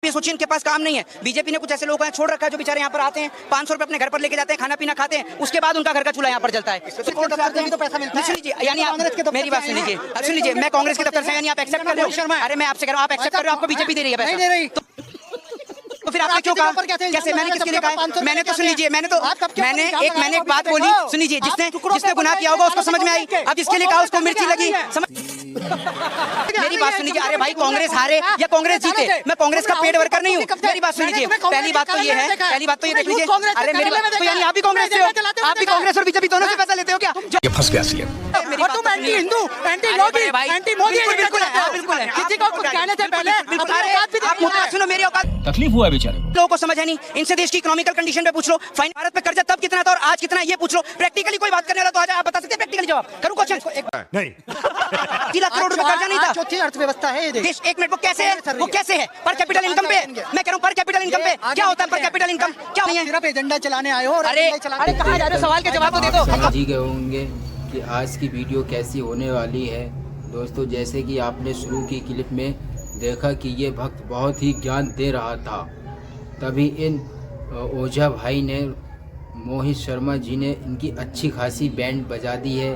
ये सोचिए इनके पास काम नहीं है। बीजेपी ने कुछ ऐसे लोगों को छोड़ रखा है जो बेचारे यहाँ पर आते हैं, 500 रुपए अपने घर पर लेके जाते हैं, खाना पीना खाते हैं, उसके बाद उनका घर का चूल्हा यहाँ पर जलता है। तो पैसा मिलता है। सुन लीजिए, यानी आप मेरी बात सुन लीजिए, सुन लीजिए, मैं कांग्रेस के दफ्तर से, यानी आप एक्सेप्ट कर रहे हो? अरे मैं आपसे कह रहा हूँ, आप एक्सेप्ट कर रहे हो, आपको बीजेपी दे रही है पैसा, तो फिर आपने क्यों कहा? कैसे? मैंने किसके लिए कहा? मैंने तो सुन लीजिए, मैंने एक बात बोली, सुन लीजिए, जिसने गुनाह किया होगा उसको समझ में आई। अब जिसके लिए कहा उसको मिर्ची लगी, मेरी बात सुन लीजिए। अरे भाई, कांग्रेस हारे या कांग्रेस जीते, मैं कांग्रेस का पेड वर्कर नहीं हूँ। मेरी बात सुन लीजिए, पहली बात तो ये है, पहली बात तो ये देख लीजिए। अरे मेरी बात तो, यानी आप भी कांग्रेस से हो? आप भी कांग्रेस और बीजेपी दोनों से पैसा लेते हो क्या? ये फंस गया सीएम। तुम anti Hindu, anti Modi, anti Modi, बिल्कुल है, बिल्कुल है। किसी को कुछ कहने से पहले आप मुद्दा सुनो, मेरी औकात। तकलीफ हुआ बेचारे लोगों को समझ है नहीं। इनसे देश की इकोनॉमिकल कंडीशन पे पूछ लो, फाइन भारत पे कर्जा तब कितना था और आज कितना है ये पूछ लो। प्रैक्टिकली कोई बात करने वाला तो आ जाए, आप बता सकते हैं प्रैक्टिकली जवाब? करूं क्वेश्चन? नहीं। 3 लाख करोड़ रुपए कर्जा नहीं था। चौथी अर्थव्यवस्था है ये देश। एक मिनट, वो कैसे है? पर कैपिटल इनकम पे मैं कह रहा हूँ, पर कैपिटल इनकम पे क्या होता है? पर कैपिटल इनकम क्या नहीं है? सिर्फ एजेंडा चलाने आए हो। अरे कहाँ जा रहे हो? सवाल के जवाब तो दे दो। समझ ही गए होंगे कि आज की वीडियो कैसी होने वाली है। दोस्तों, जैसे कि आपने शुरू की क्लिप में देखा कि ये भक्त बहुत ही ज्ञान दे रहा था, तभी इन ओझा भाई ने, मोहित शर्मा जी ने इनकी अच्छी खासी बैंड बजा दी है।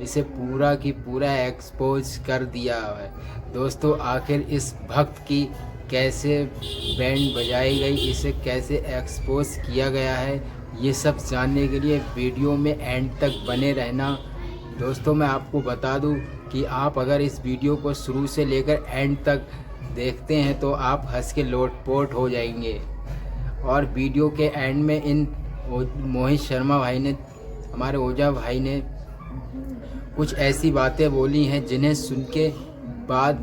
इसे पूरा की पूरा एक्सपोज कर दिया है। दोस्तों, आखिर इस भक्त की कैसे बैंड बजाई गई, इसे कैसे एक्सपोज किया गया है, ये सब जानने के लिए वीडियो में एंड तक बने रहना। दोस्तों, मैं आपको बता दूं कि आप अगर इस वीडियो को शुरू से लेकर एंड तक देखते हैं तो आप हंस के लोटपोट हो जाएंगे। और वीडियो के एंड में इन मोहित शर्मा भाई ने, हमारे ओझा भाई ने कुछ ऐसी बातें बोली हैं जिन्हें सुन के बाद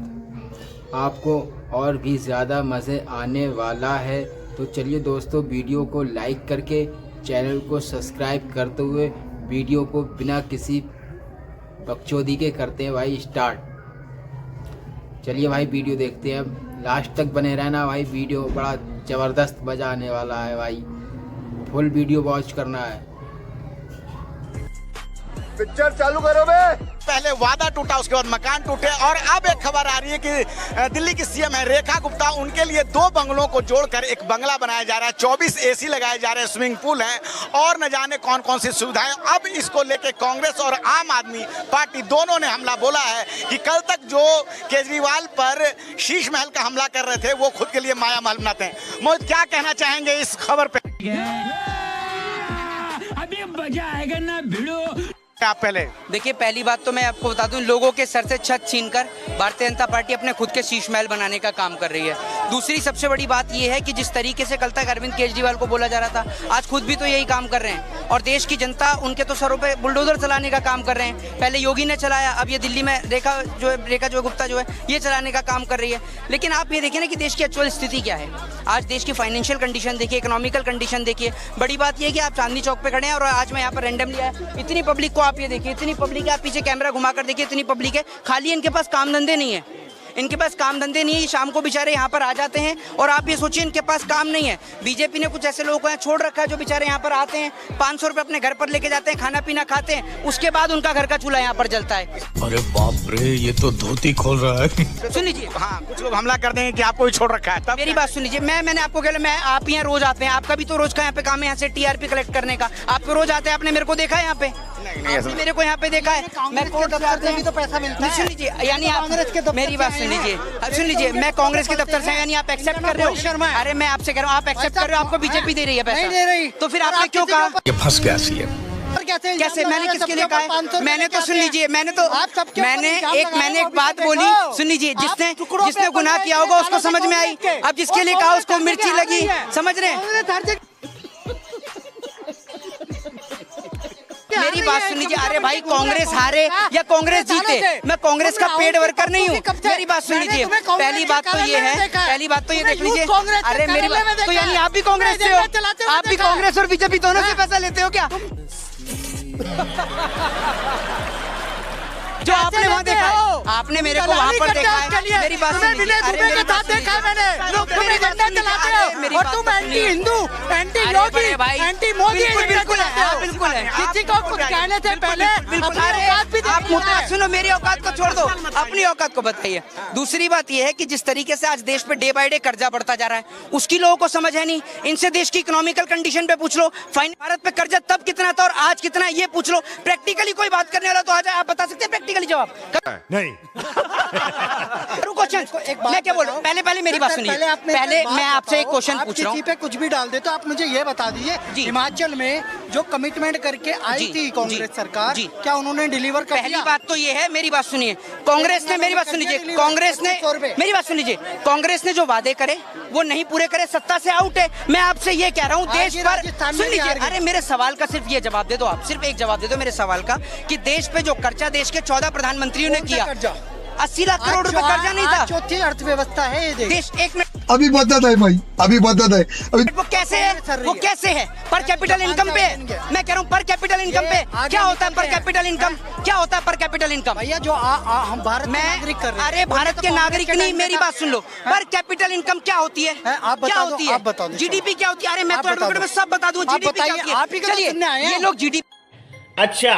आपको और भी ज़्यादा मज़े आने वाला है। तो चलिए दोस्तों, वीडियो को लाइक करके चैनल को सब्सक्राइब करते हुए वीडियो को बिना किसी बकचोदी के करते हैं भाई स्टार्ट। चलिए भाई, वीडियो देखते हैं। अब लास्ट तक बने रहना भाई, वीडियो बड़ा ज़बरदस्त मज़ा आने वाला है भाई। फुल वीडियो वॉच करना है। पिक्चर चालू करो बे। पहले वादा टूटा, उसके बाद मकान टूटे, और अब एक खबर आ रही है कि दिल्ली की सीएम है रेखा गुप्ता, उनके लिए 2 बंगलों को जोड़कर एक बंगला बनाया जा रहा है। 24 एसी लगाए जा रहे हैं, स्विमिंग पूल है और न जाने कौन कौन सी सुविधाएं। अब इसको लेके कांग्रेस और आम आदमी पार्टी दोनों ने हमला बोला है कि कल तक जो केजरीवाल पर शीश महल का हमला कर रहे थे वो खुद के लिए माया महल बनाते हैं। मोहित, क्या कहना चाहेंगे इस खबर पे? अभी मजा आएगा ना भिड़ो। आप पहले देखिए, पहली बात तो मैं आपको बता दूं, लोगों के सर से छत छीनकर भारतीय जनता पार्टी अपने खुद के शीश महल बनाने का काम कर रही है। दूसरी सबसे बड़ी बात यह है कि जिस तरीके से कल तक अरविंद केजरीवाल को बोला जा रहा था, आज खुद भी तो यही काम कर रहे हैं और देश की जनता उनके तो सरों पे बुलडोजर चलाने का काम कर रहे हैं। पहले योगी ने चलाया, अब ये दिल्ली में रेखा गुप्ता जो है ये चलाने का काम कर रही है। लेकिन आप ये देखिए ना कि देश की एक्चुअल स्थिति क्या है। आज देश की फाइनेंशियल कंडीशन देखिए, इकोनॉमिकल कंडीशन देखिए। बड़ी बात यह है कि आप चांदनी चौक पे खड़े हैं और आज मैं यहाँ पर रैंडमली आया, इतनी पब्लिक को आप ये देखिए, इतनी पब्लिक है, आप पीछे कैमरा घुमाकर देखिए, इतनी पब्लिक है। खाली इनके पास काम धंधे नहीं है, इनके पास काम धंधे नहीं है। शाम को बेचारे यहाँ पर आ जाते हैं और आप ये सोचिए इनके पास काम नहीं है। बीजेपी ने कुछ ऐसे लोगों को यहाँ छोड़ रखा है जो बेचारे यहाँ पर आते हैं, 500 रुपए अपने घर पर लेके जाते हैं, खाना पीना खाते हैं, उसके बाद उनका घर का चूल्हा यहाँ पर जलता है। अरे बाप रे, ये तो धोती खोल रहा है। सुन लीजिए, हाँ, कुछ लोग हमला कर देंगे कि आपको ही छोड़ रखा है। तब मेरी बात सुन लीजिए, मैंने आपको कहा, मैं आप यहाँ रोज आते हैं, आपका भी तो रोज का यहाँ पे काम है, यहाँ से टीआरपी कलेक्ट करने का। आप तो रोज आते हैं, आपने मेरे को देखा है यहाँ पे? नहीं, मेरे को यहाँ पे देखा है। मैं कोर्ट से भी तो पैसा मिलता है। सुन लीजिए, यानी आप मेरी बात सुन लीजिए, सुन लीजिए, मैं कांग्रेस के दफ्तर से, यानी आप एक्सेप्ट कर रहे हो? अरे मैं आपसे कह रहा हूँ, आप एक्सेप्ट कर रहे हो, आपको बीजेपी दे रही है पैसा? नहीं दे रही। तो फिर आपने क्यों कहा? ये फंस गया सीएम। कैसे? मैंने किसके लिए कहा? मैंने तो सुन लीजिए, मैंने एक बात बोली, सुन लीजिए, जिसने गुनाह किया होगा उसको समझ में आई। अब जिसके लिए कहा उसको मिर्ची लगी, समझ रहे हैं? मेरी बात सुन लीजिए। अरे भाई, कांग्रेस हारे या कांग्रेस जीते, मैं कांग्रेस का पेड वर्कर नहीं हूँ। मेरी बात सुन लीजिए, पहली बात तो ये है, पहली बात तो ये देख लीजिए। अरे मेरी बात तो, यानी आप भी कांग्रेस से हो? आप भी कांग्रेस और बीजेपी दोनों से पैसा लेते हो क्या? जो आपने वहाँ देखा है, आपने मेरे को वहाँ पर देखा है। मेरी बात सुनिए, अरे मेरी बात देखा है मैंने। लोग तुम्हें झंडा चलाते हो और तुम एंटी हिंदू, एंटी योगी, एंटी मोदी बिल्कुल है, बिल्कुल है। किसी को कुछ कहने से पहले आप मुद्दा सुनो, मेरी औकात को छोड़ दो, अपनी औकात को बताइए। दूसरी बात यह है कि जिस तरीके से आज देश पे डे बाय डे कर्जा बढ़ता जा रहा है, उसकी लोगों को समझ है नहीं। इनसे देश की इकोनॉमिकल कंडीशन पे पूछ लो, भारत पे कर्जा तब कितना था और आज कितना है, ये पूछ लो। प्रैक्टिकली कोई बात करने वाला तो आ जाए, आप बता सकते हैं प्रैक्टिकली जवाब? नहीं। मैं क्या बोल रहा हूँ, पहले मेरी बात सुनिए। पहले मैं आपसे एक क्वेश्चन पूछ रहा हूँ। पे कुछ भी डाल दे तो आप मुझे ये बता दीजिए, हिमाचल में जो कमिटमेंट करके आई थी कांग्रेस सरकार, क्या उन्होंने डिलीवर कर दिया? पहली बात तो ये है, मेरी बात सुनिए, कांग्रेस ने, मेरी बात सुनिए, कांग्रेस ने, मेरी बात सुन लीजिए, कांग्रेस ने जो वादे करे वो नहीं पूरे करे, सत्ता से आउट है। मैं आपसे ये कह रहा हूँ, देश पर सुन लीजिए, अरे मेरे सवाल का सिर्फ ये जवाब दे दो, आप सिर्फ एक जवाब दे दो मेरे सवाल का, कि देश पे जो कर्जा देश के 14 प्रधानमंत्रियों ने किया, 80 लाख करोड़ रुपए कर्जा नहीं था। चौथी अर्थव्यवस्था है ये देश। एक मिनट, अभी बदत है भाई, अभी बदत है। वो कैसे है, वो कैसे है? पर कैपिटल इनकम पे, मैं कह रहा हूँ पर कैपिटल इनकम पे क्या होता है? पर कैपिटल इनकम क्या होता है? पर कैपिटल इनकम भैया जो हम भारत के नागरिक कर रहे हैं। अरे भारत के नागरिक नहीं, मेरी बात सुन लो, पर कैपिटल इनकम क्या होती है? क्या होती है? जीडीपी क्या होती है? अरे मैं तो एडवोकेट में सब बता दूं, जीडीपी क्या होती है। चलिए, ये लोग जीडीपी, अच्छा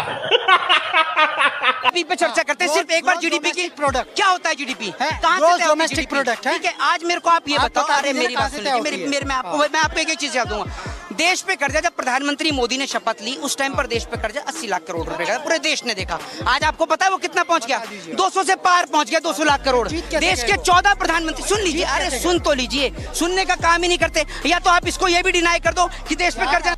पे चर्चा करते हैं, सिर्फ एक बार जीडीपी की प्रोडक्ट क्या होता है? जीडीपी कहाँ से डोमेस्टिक प्रोडक्ट है। ठीक है, आज मेरे को आप ये बताओ, अरे मेरी बात सुनिए, मैं आपको एक चीज याद दूंगा, देश पे कर्जा जब प्रधानमंत्री मोदी ने शपथ ली, उस टाइम पर देश पे कर्जा 80 लाख करोड़ रुपए का पूरे देश ने देखा। आज आपको पता है वो कितना पहुंच गया? 200 से पार पहुंच गया, 200 लाख करोड़। देश के 14 प्रधानमंत्री, सुन लीजिए, अरे सुन तो लीजिए, सुनने का काम ही नहीं करते। या तो आप इसको ये भी डिनाई कर दो कि देश पे कर्जा।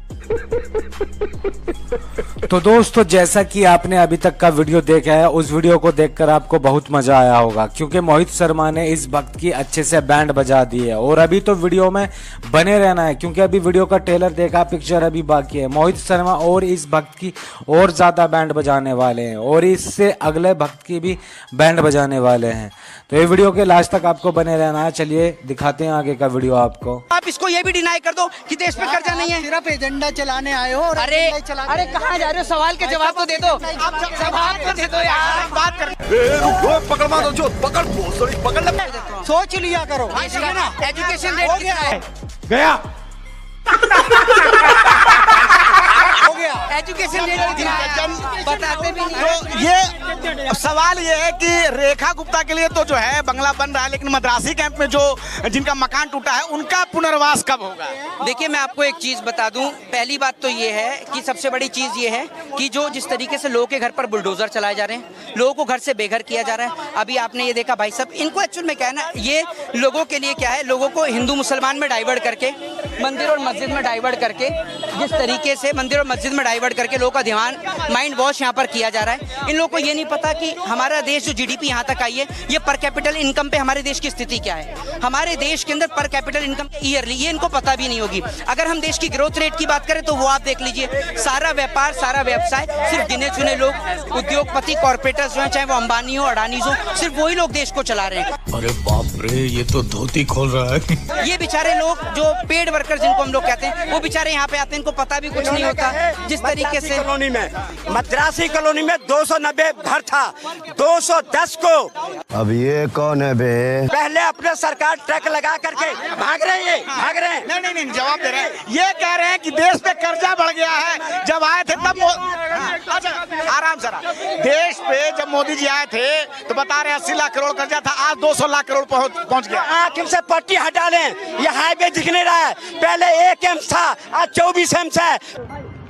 तो दोस्तों, जैसा कि आपने अभी तक का वीडियो देखा है, उस वीडियो को देखकर आपको बहुत मजा आया होगा, क्योंकि मोहित शर्मा ने इस भक्त की अच्छे से बैंड बजा दी है। और अभी तो वीडियो में बने रहना है, क्योंकि अभी वीडियो का ट्रेलर देखा, पिक्चर अभी बाकी है। मोहित शर्मा और इस भक्त की और ज्यादा बैंड बजाने वाले हैं, और इससे अगले भक्त की भी बैंड बजाने वाले हैं। तो ये वीडियो के लास्ट तक आपको बने रहना है। चलिए दिखाते हैं आगे का वीडियो आपको। आप इसको ये भी डिनाई कर दो कि देश पे कर्जा नहीं है। सिर्फ एजेंडा चलाने आए हो और अरे कहाँ जा रहे हो? सवाल के जवाब तो दे दो, जवाब तो दे दो यार। बात कर, पकड़ मारो जो पकड़ सोच लिया करो। एजुकेशन रेट कितना है? गया हो गया। एजुकेशन रेट कितना है? बताते भी नहीं। तो ये सवाल ये है कि रेखा गुप्ता के लिए तो जो है बंगला बन रहा है, लेकिन मद्रासी कैंप में जो जिनका मकान टूटा है उनका पुनर्वास कब होगा? देखिए, मैं आपको एक चीज बता दूं, पहली बात तो ये है कि सबसे बड़ी चीज ये है कि जो जिस तरीके से लोगों के घर पर बुलडोजर चलाए जा रहे हैं, लोगों को घर से बेघर किया जा रहा है। अभी आपने ये देखा भाई साहब, इनको एक्चुअल में क्या है ना, ये लोगों के लिए क्या है, लोगों को हिंदू मुसलमान में डाइवर्ट करके, मंदिर और मस्जिद में डाइवर्ट करके, जिस तरीके से मंदिर और मस्जिद में डाइवर्ट करके लोगों का ध्यान, माइंड वॉश यहाँ पर किया जा रहा है। इन लोगों को ये नहीं पता कि हमारा देश जो जीडीपी यहाँ तक आई है, ये पर कैपिटल इनकम पे हमारे देश की स्थिति क्या है। हमारे देश के अंदर पर कैपिटल इनकम ईयरली, ये इनको पता भी नहीं होगी। अगर हम देश की ग्रोथ रेट की बात करें तो वो आप देख लीजिए, सारा व्यापार, सारा व्यवसाय सिर्फ गिने चुने लोग, उद्योगपति, कॉर्पोरेटर्स जो हैं, चाहे वो अंबानी हो, अडानी हो, सिर्फ वही लोग देश को चला रहे हैं। अरे बाप रे, ये तो धोती खोल रहा है। ये बेचारे लोग जो पेड वर्कर जिनको हम लोग कहते हैं, वो बेचारे यहाँ पे आते हैं, इनको पता भी कुछ नहीं होता। जिस तरीके से कॉलोनी में, मद्रासी कॉलोनी में 290 घर था, 210 को। अब ये कौन है बे? पहले अपने सरकार ट्रक लगा करके भाग रही है। नहीं, जवाब दे रहे हैं। ये कह रहे हैं कि देश पे कर्जा बढ़ गया है। जब आए थे तब अच्छा, आराम से देश पे जब मोदी जी आए थे तो बता रहे 80 लाख करोड़ कर्जा था, आज 200 लाख करोड़ पहुंच गया। आंख से पट्टी हटा लें, ये हाईवे दिख नहीं रहा है। पहले 1 एम्स था, आज 24 एम्स है।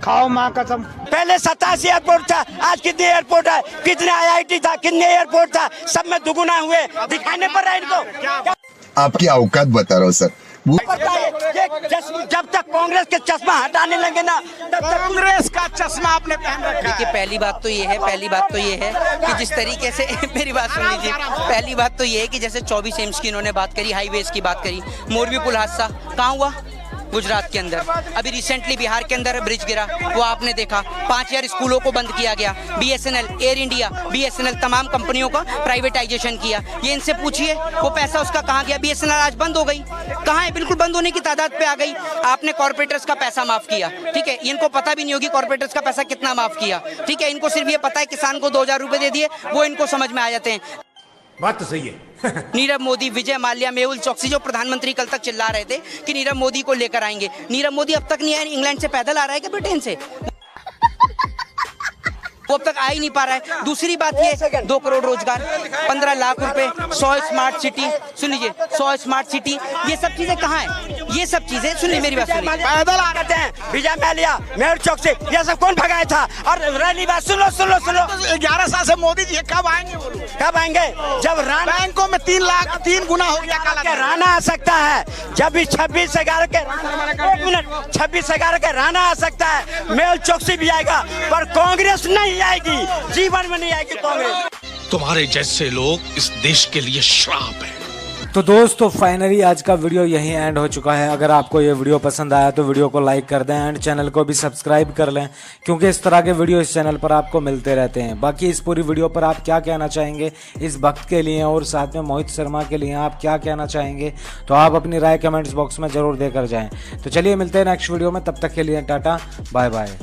खाओ माँ कसम। पहले 87 एयरपोर्ट था, आज कितने एयरपोर्ट है? कितने IIT था, कितने एयरपोर्ट था? सब में दुगुना हुए। दिखाने पर रहा इनको। आपकी औकात बता रहा हूँ सर। जब तक कांग्रेस के चश्मा हटाने लगे ना, तब तक कांग्रेस का चश्मा आपने पहन रखा है। देखिए, पहली बात तो ये है कि जिस तरीके से मेरी बात सुन लीजिए, पहली बात तो ये है कि जैसे 24 एम्स की इन्होंने बात करी, हाईवेज की बात करी, मोरबी पुल हादसा कहाँ हुआ? गुजरात के अंदर। अभी रिसेंटली बिहार के अंदर ब्रिज गिरा, वो आपने देखा। 5000 स्कूलों को बंद किया गया। BSNL, एयर इंडिया, BSNL तमाम कंपनियों का प्राइवेटाइजेशन किया। ये इनसे पूछिए वो पैसा उसका कहाँ गया। BSNL आज बंद हो गई, कहाँ है, बिल्कुल बंद होने की तादाद पे आ गई। आपने कॉर्पोरेटर्स का पैसा माफ किया, ठीक है, इनको पता भी नहीं होगी कॉर्पोरेटर्स का पैसा कितना माफ किया, ठीक है, इनको सिर्फ ये पता है किसान को 2000 रुपए दे दिए, वो इनको समझ में आ जाते हैं। बात तो सही है। नीरव मोदी, विजय माल्या, मेहुल चौकसी, जो प्रधानमंत्री कल तक चिल्ला रहे थे कि नीरव मोदी को लेकर आएंगे, नीरव मोदी अब तक नहीं आए। इंग्लैंड से पैदल आ रहा है क्या ब्रिटेन से? वो अब तक आ ही नहीं पा रहा है। दूसरी बात ये 2 करोड़ रोजगार, 15 लाख रुपए, 100 स्मार्ट सिटी, सुन लीजिए, 100 स्मार्ट सिटी, ये सब चीजें कहाँ है? ये सब चीजें सुनिए, मेरी बात सुनिए। पैदल आ रहे हैं विजय माल्या, मेहुल चौकसी, ये सब कौन भगाया था? और रैली बात सुन लो 11 साल से मोदी जी कब आएंगे? कब आएंगे? जब राणा बैंकों में 3 गुना हो गया काला धन। राणा आ सकता है, जब भी 26/11 के 26/11 के राणा आ सकता है, मेहुल चौकसी भी आएगा, पर कांग्रेस नहीं आएगी, जीवन में नहीं आएगी कांग्रेस। तुम्हारे जैसे लोग इस देश के लिए श्राप है। तो दोस्तों फाइनली आज का वीडियो यहीं एंड हो चुका है। अगर आपको ये वीडियो पसंद आया तो वीडियो को लाइक कर दें एंड चैनल को भी सब्सक्राइब कर लें, क्योंकि इस तरह के वीडियो इस चैनल पर आपको मिलते रहते हैं। बाकी इस पूरी वीडियो पर आप क्या कहना चाहेंगे इस वक्त के लिए और साथ में मोहित शर्मा के लिए आप क्या कहना चाहेंगे, तो आप अपनी राय कमेंट्स बॉक्स में जरूर देकर जाएं। तो चलिए मिलते हैं नेक्स्ट वीडियो में, तब तक के लिए टाटा बाय बाय।